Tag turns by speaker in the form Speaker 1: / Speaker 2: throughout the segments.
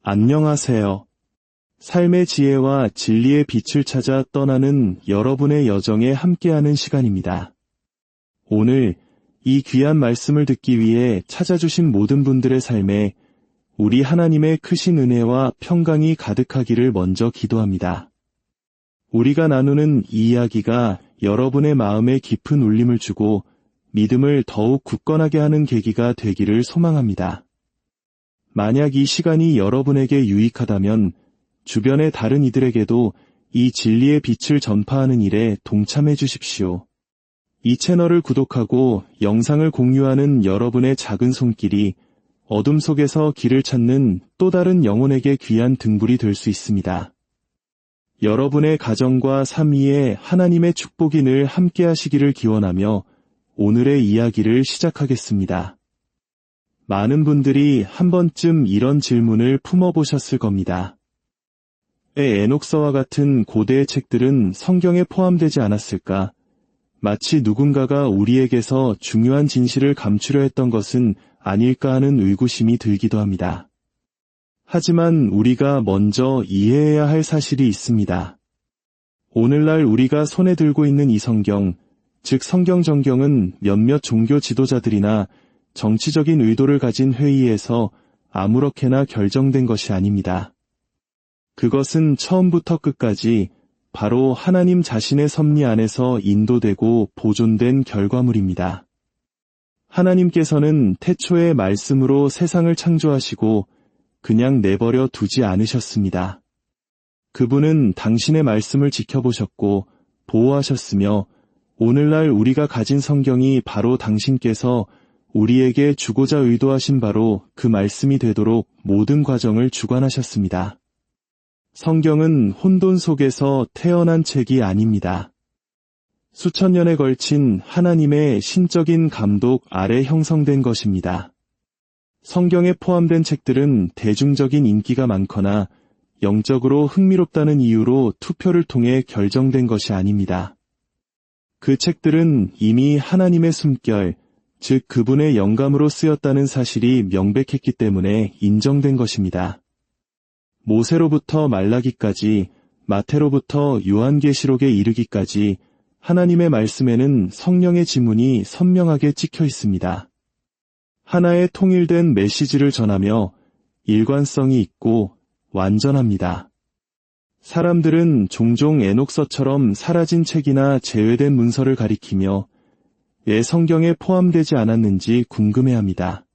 Speaker 1: 안녕하세요. 삶의 지혜와 진리의 빛을 찾아 떠나는 여러분의 여정에 함께하는 시간입니다. 오늘 이 귀한 말씀을 듣기 위해 찾아주신 모든 분들의 삶에 우리 하나님의 크신 은혜와 평강이 가득하기를 먼저 기도합니다. 우리가 나누는 이 이야기가 여러분의 마음에 깊은 울림을 주고 믿음을 더욱 굳건하게 하는 계기가 되기를 소망합니다. 만약 이 시간이 여러분에게 유익하다면 주변의 다른 이들에게도 이 진리의 빛을 전파하는 일에 동참해 주십시오. 이 채널을 구독하고 영상을 공유하는 여러분의 작은 손길이 어둠 속에서 길을 찾는 또 다른 영혼에게 귀한 등불이 될 수 있습니다. 여러분의 가정과 삶 위에 하나님의 축복이 늘 함께 하시기를 기원하며 오늘의 이야기를 시작하겠습니다. 많은 분들이 한 번쯤 이런 질문을 품어보셨을 겁니다. 왜 에녹서와 같은 고대의 책들은 성경에 포함되지 않았을까? 마치 누군가가 우리에게서 중요한 진실을 감추려 했던 것은 아닐까 하는 의구심이 들기도 합니다. 하지만 우리가 먼저 이해해야 할 사실이 있습니다. 오늘날 우리가 손에 들고 있는 이 성경, 즉 성경전경은 몇몇 종교 지도자들이나 정치적인 의도를 가진 회의에서 아무렇게나 결정된 것이 아닙니다. 그것은 처음부터 끝까지 바로 하나님 자신의 섭리 안에서 인도되고 보존된 결과물입니다. 하나님께서는 태초의 말씀으로 세상을 창조하시고 그냥 내버려 두지 않으셨습니다. 그분은 당신의 말씀을 지켜보셨고 보호하셨으며 오늘날 우리가 가진 성경이 바로 당신께서 우리에게 주고자 의도하신 바로 그 말씀이 되도록 모든 과정을 주관하셨습니다. 성경은 혼돈 속에서 태어난 책이 아닙니다. 수천 년에 걸친 하나님의 신적인 감독 아래 형성된 것입니다. 성경에 포함된 책들은 대중적인 인기가 많거나 영적으로 흥미롭다는 이유로 투표를 통해 결정된 것이 아닙니다. 그 책들은 이미 하나님의 숨결, 즉 그분의 영감으로 쓰였다는 사실이 명백했기 때문에 인정된 것입니다. 모세로부터 말라기까지, 마태로부터 요한계시록에 이르기까지 하나님의 말씀에는 성령의 지문이 선명하게 찍혀 있습니다. 하나의 통일된 메시지를 전하며 일관성이 있고 완전합니다. 사람들은 종종 에녹서처럼 사라진 책이나 제외된 문서를 가리키며 왜 성경에 포함되지 않았는지 궁금해합니다.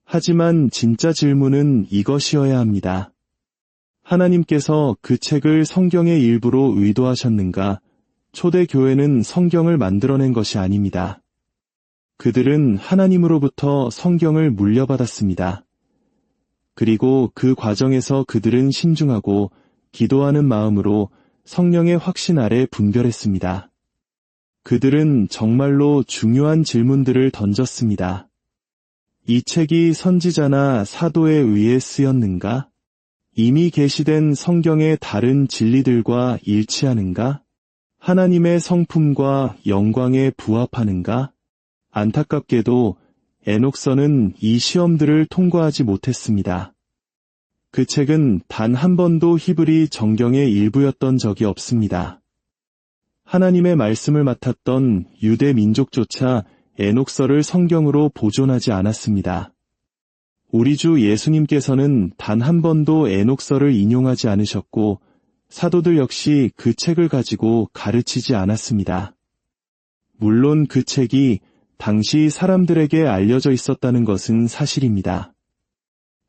Speaker 1: 하지만 진짜 질문은 이것이어야 합니다. 하나님께서 그 책을 성경의 일부로 의도하셨는가? 초대교회는 성경을 만들어낸 것이 아닙니다. 그들은 하나님으로부터 성경을 물려받았습니다. 그리고 그 과정에서 그들은 신중하고 기도하는 마음으로 성령의 확신 아래 분별했습니다. 그들은 정말로 중요한 질문들을 던졌습니다. 이 책이 선지자나 사도에 의해 쓰였는가? 이미 계시된 성경의 다른 진리들과 일치하는가? 하나님의 성품과 영광에 부합하는가? 안타깝게도 에녹서는 이 시험들을 통과하지 못했습니다. 그 책은 단 한 번도 히브리 정경의 일부였던 적이 없습니다. 하나님의 말씀을 맡았던 유대 민족조차 에녹서를 성경으로 보존하지 않았습니다. 우리 주 예수님께서는 단 한 번도 에녹서를 인용하지 않으셨고 사도들 역시 그 책을 가지고 가르치지 않았습니다. 물론 그 책이 당시 사람들에게 알려져 있었다는 것은 사실입니다.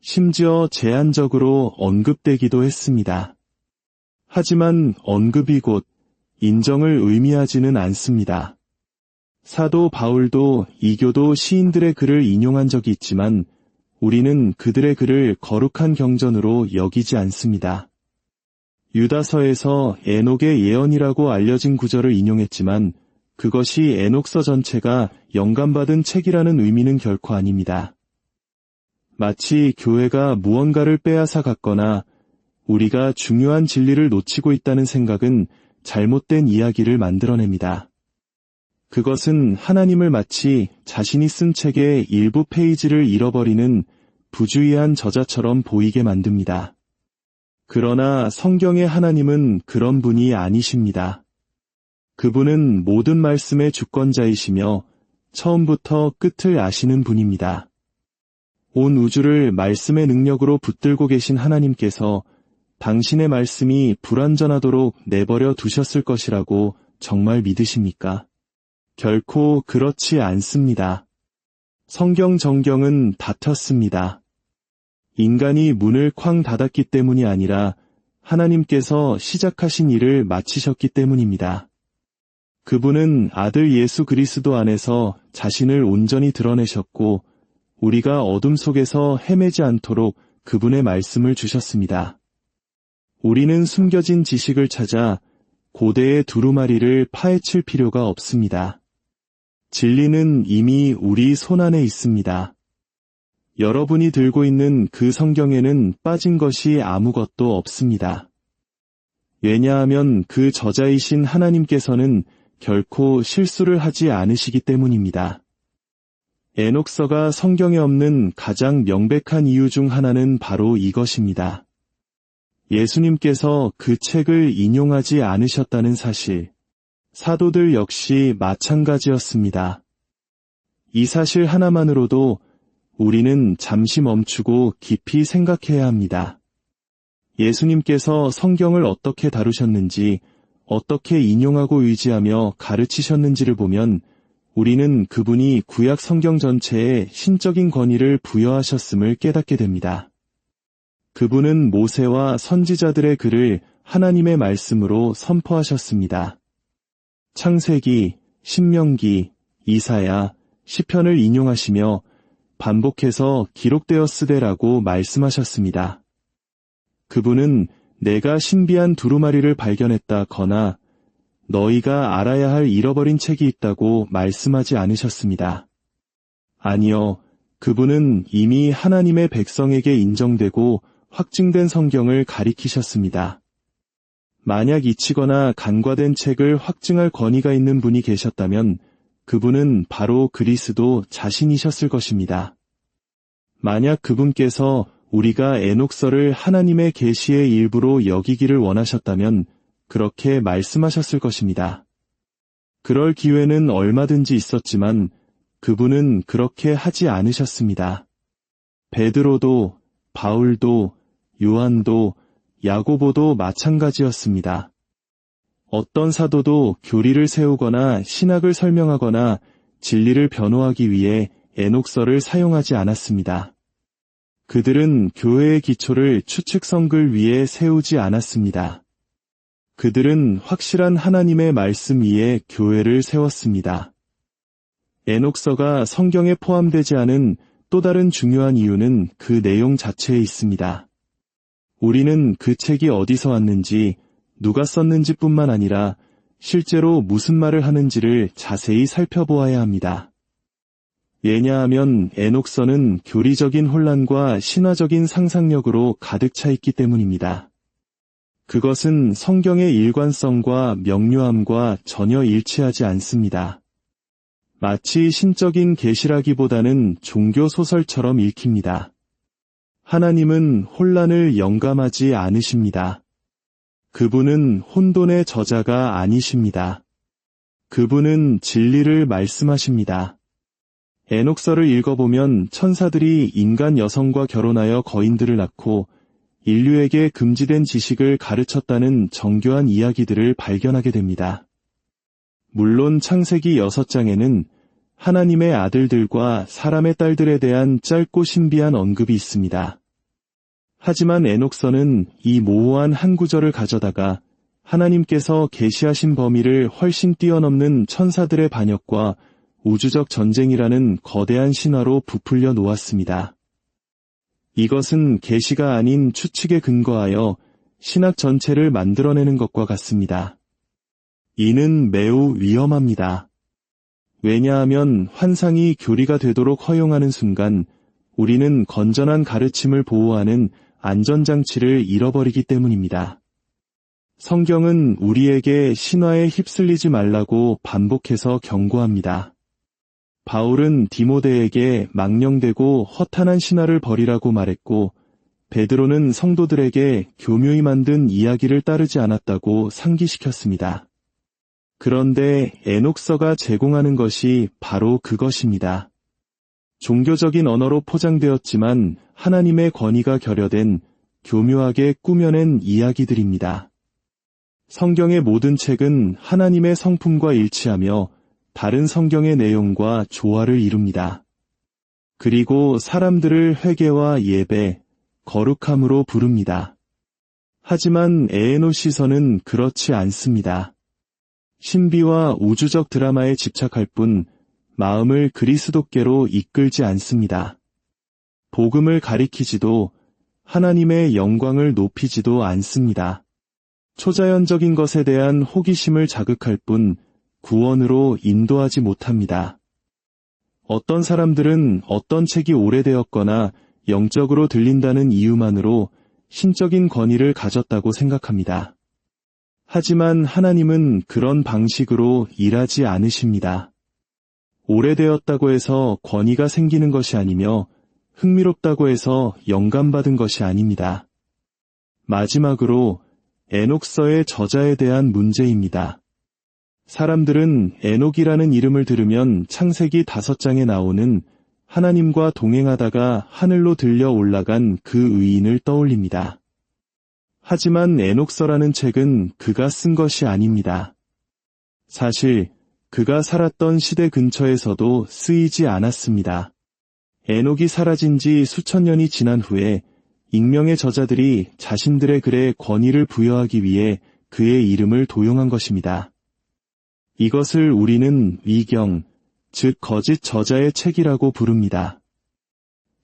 Speaker 1: 심지어 제한적으로 언급되기도 했습니다. 하지만 언급이 곧 인정을 의미하지는 않습니다. 사도 바울도 이교도 시인들의 글을 인용한 적이 있지만 우리는 그들의 글을 거룩한 경전으로 여기지 않습니다. 유다서에서 에녹의 예언이라고 알려진 구절을 인용했지만 그것이 에녹서 전체가 영감받은 책이라는 의미는 결코 아닙니다. 마치 교회가 무언가를 빼앗아 갔거나 우리가 중요한 진리를 놓치고 있다는 생각은 잘못된 이야기를 만들어냅니다. 그것은 하나님을 마치 자신이 쓴 책의 일부 페이지를 잃어버리는 부주의한 저자처럼 보이게 만듭니다. 그러나 성경의 하나님은 그런 분이 아니십니다. 그분은 모든 말씀의 주권자이시며 처음부터 끝을 아시는 분입니다. 온 우주를 말씀의 능력으로 붙들고 계신 하나님께서 당신의 말씀이 불완전하도록 내버려 두셨을 것이라고 정말 믿으십니까? 결코 그렇지 않습니다. 성경 정경은 닫혔습니다. 인간이 문을 쾅 닫았기 때문이 아니라 하나님께서 시작하신 일을 마치셨기 때문입니다. 그분은 아들 예수 그리스도 안에서 자신을 온전히 드러내셨고 우리가 어둠 속에서 헤매지 않도록 그분의 말씀을 주셨습니다. 우리는 숨겨진 지식을 찾아 고대의 두루마리를 파헤칠 필요가 없습니다. 진리는 이미 우리 손안에 있습니다. 여러분이 들고 있는 그 성경에는 빠진 것이 아무것도 없습니다. 왜냐하면 그 저자이신 하나님께서는 결코 실수를 하지 않으시기 때문입니다. 에녹서가 성경에 없는 가장 명백한 이유 중 하나는 바로 이것입니다. 예수님께서 그 책을 인용하지 않으셨다는 사실. 사도들 역시 마찬가지였습니다. 이 사실 하나만으로도 우리는 잠시 멈추고 깊이 생각해야 합니다. 예수님께서 성경을 어떻게 다루셨는지, 어떻게 인용하고 의지하며 가르치셨는지를 보면 우리는 그분이 구약 성경 전체에 신적인 권위를 부여하셨음을 깨닫게 됩니다. 그분은 모세와 선지자들의 글을 하나님의 말씀으로 선포하셨습니다. 창세기, 신명기, 이사야, 시편을 인용하시며 반복해서 기록되었으되라고 말씀하셨습니다. 그분은 내가 신비한 두루마리를 발견했다거나 너희가 알아야 할 잃어버린 책이 있다고 말씀하지 않으셨습니다. 아니요, 그분은 이미 하나님의 백성에게 인정되고 확증된 성경을 가리키셨습니다. 만약 잊히거나 간과된 책을 확증할 권위가 있는 분이 계셨다면 그분은 바로 그리스도 자신이셨을 것입니다. 만약 그분께서 우리가 에녹서를 하나님의 계시의 일부로 여기기를 원하셨다면 그렇게 말씀하셨을 것입니다. 그럴 기회는 얼마든지 있었지만 그분은 그렇게 하지 않으셨습니다. 베드로도, 바울도, 요한도, 야고보도 마찬가지였습니다. 어떤 사도도 교리를 세우거나 신학을 설명하거나 진리를 변호하기 위해 에녹서를 사용하지 않았습니다. 그들은 교회의 기초를 추측성글 위에 세우지 않았습니다. 그들은 확실한 하나님의 말씀 위에 교회를 세웠습니다. 에녹서가 성경에 포함되지 않은 또 다른 중요한 이유는 그 내용 자체에 있습니다. 우리는 그 책이 어디서 왔는지, 누가 썼는지 뿐만 아니라 실제로 무슨 말을 하는지를 자세히 살펴보아야 합니다. 왜냐하면 에녹서는 교리적인 혼란과 신화적인 상상력으로 가득 차 있기 때문입니다. 그것은 성경의 일관성과 명료함과 전혀 일치하지 않습니다. 마치 신적인 계시라기보다는 종교 소설처럼 읽힙니다. 하나님은 혼란을 영감하지 않으십니다. 그분은 혼돈의 저자가 아니십니다. 그분은 진리를 말씀하십니다. 에녹서를 읽어보면 천사들이 인간 여성과 결혼하여 거인들을 낳고 인류에게 금지된 지식을 가르쳤다는 정교한 이야기들을 발견하게 됩니다. 물론 창세기 6장에는 하나님의 아들들과 사람의 딸들에 대한 짧고 신비한 언급이 있습니다. 하지만 에녹서는 이 모호한 한 구절을 가져다가 하나님께서 계시하신 범위를 훨씬 뛰어넘는 천사들의 반역과 우주적 전쟁이라는 거대한 신화로 부풀려 놓았습니다. 이것은 계시가 아닌 추측에 근거하여 신학 전체를 만들어내는 것과 같습니다. 이는 매우 위험합니다. 왜냐하면 환상이 교리가 되도록 허용하는 순간 우리는 건전한 가르침을 보호하는 안전장치를 잃어버리기 때문입니다. 성경은 우리에게 신화에 휩쓸리지 말라고 반복해서 경고합니다. 바울은 디모데에게 망령되고 허탄한 신화를 버리라고 말했고, 베드로는 성도들에게 교묘히 만든 이야기를 따르지 않았다고 상기시켰습니다. 그런데 에녹서가 제공하는 것이 바로 그것입니다. 종교적인 언어로 포장되었지만 하나님의 권위가 결여된 교묘하게 꾸며낸 이야기들입니다. 성경의 모든 책은 하나님의 성품과 일치하며 다른 성경의 내용과 조화를 이룹니다. 그리고 사람들을 회개와 예배, 거룩함으로 부릅니다. 하지만 에에노시서는 그렇지 않습니다. 신비와 우주적 드라마에 집착할 뿐 마음을 그리스도께로 이끌지 않습니다. 복음을 가리키지도 하나님의 영광을 높이지도 않습니다. 초자연적인 것에 대한 호기심을 자극할 뿐 구원으로 인도하지 못합니다. 어떤 사람들은 어떤 책이 오래되었거나 영적으로 들린다는 이유만으로 신적인 권위를 가졌다고 생각합니다. 하지만 하나님은 그런 방식으로 일하지 않으십니다. 오래되었다고 해서 권위가 생기는 것이 아니며 흥미롭다고 해서 영감받은 것이 아닙니다. 마지막으로 에녹서의 저자에 대한 문제입니다. 사람들은 에녹이라는 이름을 들으면 창세기 5장에 나오는 하나님과 동행하다가 하늘로 들려 올라간 그 의인을 떠올립니다. 하지만 에녹서라는 책은 그가 쓴 것이 아닙니다. 사실 그가 살았던 시대 근처에서도 쓰이지 않았습니다. 에녹이 사라진 지 수천 년이 지난 후에 익명의 저자들이 자신들의 글에 권위를 부여하기 위해 그의 이름을 도용한 것입니다. 이것을 우리는 위경, 즉 거짓 저자의 책이라고 부릅니다.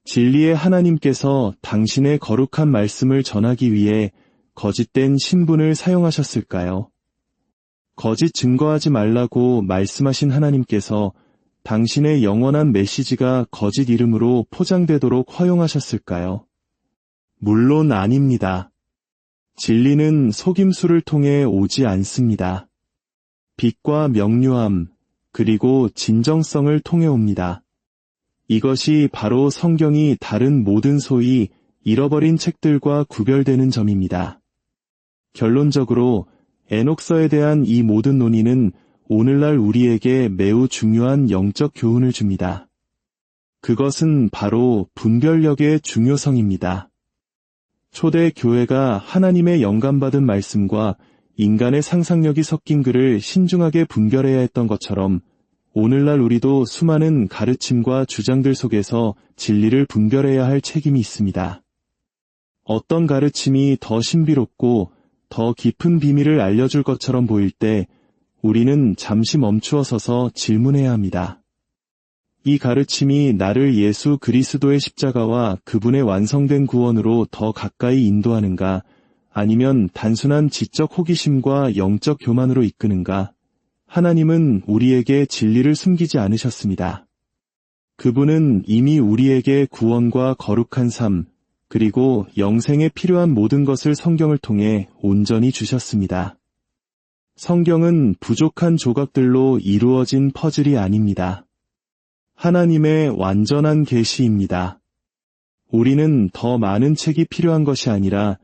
Speaker 1: 진리의 하나님께서 당신의 거룩한 말씀을 전하기 위해 거짓된 신분을 사용하셨을까요? 거짓 증거하지 말라고 말씀하신 하나님께서 당신의 영원한 메시지가 거짓 이름으로 포장되도록 허용하셨을까요? 물론 아닙니다. 진리는 속임수를 통해 오지 않습니다. 빛과 명료함, 그리고 진정성을 통해 옵니다. 이것이 바로 성경이 다른 모든 소위 잃어버린 책들과 구별되는 점입니다. 결론적으로 에녹서에 대한 이 모든 논의는 오늘날 우리에게 매우 중요한 영적 교훈을 줍니다. 그것은 바로 분별력의 중요성입니다. 초대 교회가 하나님의 영감받은 말씀과 인간의 상상력이 섞인 글을 신중하게 분별해야 했던 것처럼 오늘날 우리도 수많은 가르침과 주장들 속에서 진리를 분별해야 할 책임이 있습니다. 어떤 가르침이 더 신비롭고 더 깊은 비밀을 알려줄 것처럼 보일 때 우리는 잠시 멈추어 서서 질문해야 합니다. 이 가르침이 나를 예수 그리스도의 십자가와 그분의 완성된 구원으로 더 가까이 인도하는가, 아니면 단순한 지적 호기심과 영적 교만으로 이끄는가? 하나님은 우리에게 진리를 숨기지 않으셨습니다. 그분은 이미 우리에게 구원과 거룩한 삶, 그리고 영생에 필요한 모든 것을 성경을 통해 온전히 주셨습니다. 성경은 부족한 조각들로 이루어진 퍼즐이 아닙니다. 하나님의 완전한 계시입니다. 우리는 더 많은 책이 필요한 것이 아니라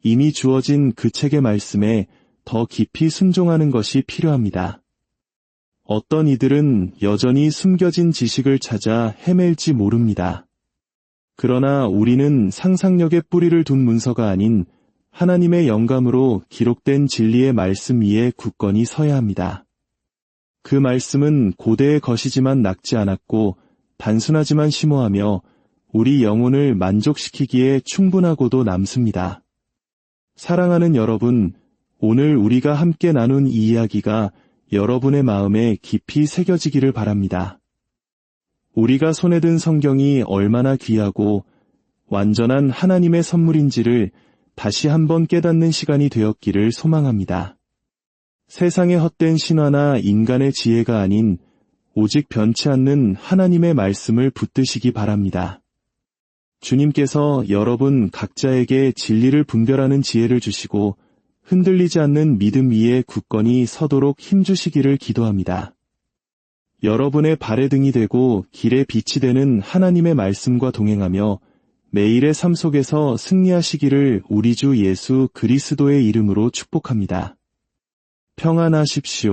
Speaker 1: 이미 주어진 그 책의 말씀에 더 깊이 순종하는 것이 필요합니다. 어떤 이들은 여전히 숨겨진 지식을 찾아 헤맬지 모릅니다. 그러나 우리는 상상력의 뿌리를 둔 문서가 아닌 하나님의 영감으로 기록된 진리의 말씀 위에 굳건히 서야 합니다. 그 말씀은 고대의 것이지만 낡지 않았고 단순하지만 심오하며 우리 영혼을 만족시키기에 충분하고도 남습니다. 사랑하는 여러분, 오늘 우리가 함께 나눈 이 이야기가 여러분의 마음에 깊이 새겨지기를 바랍니다. 우리가 손에 든 성경이 얼마나 귀하고 완전한 하나님의 선물인지를 다시 한번 깨닫는 시간이 되었기를 소망합니다. 세상의 헛된 신화나 인간의 지혜가 아닌 오직 변치 않는 하나님의 말씀을 붙드시기 바랍니다. 주님께서 여러분 각자에게 진리를 분별하는 지혜를 주시고 흔들리지 않는 믿음 위에 굳건히 서도록 힘주시기를 기도합니다. 여러분의 발의 등이 되고 길의 빛이 되는 하나님의 말씀과 동행하며 매일의 삶 속에서 승리하시기를 우리 주 예수 그리스도의 이름으로 축복합니다. 평안하십시오.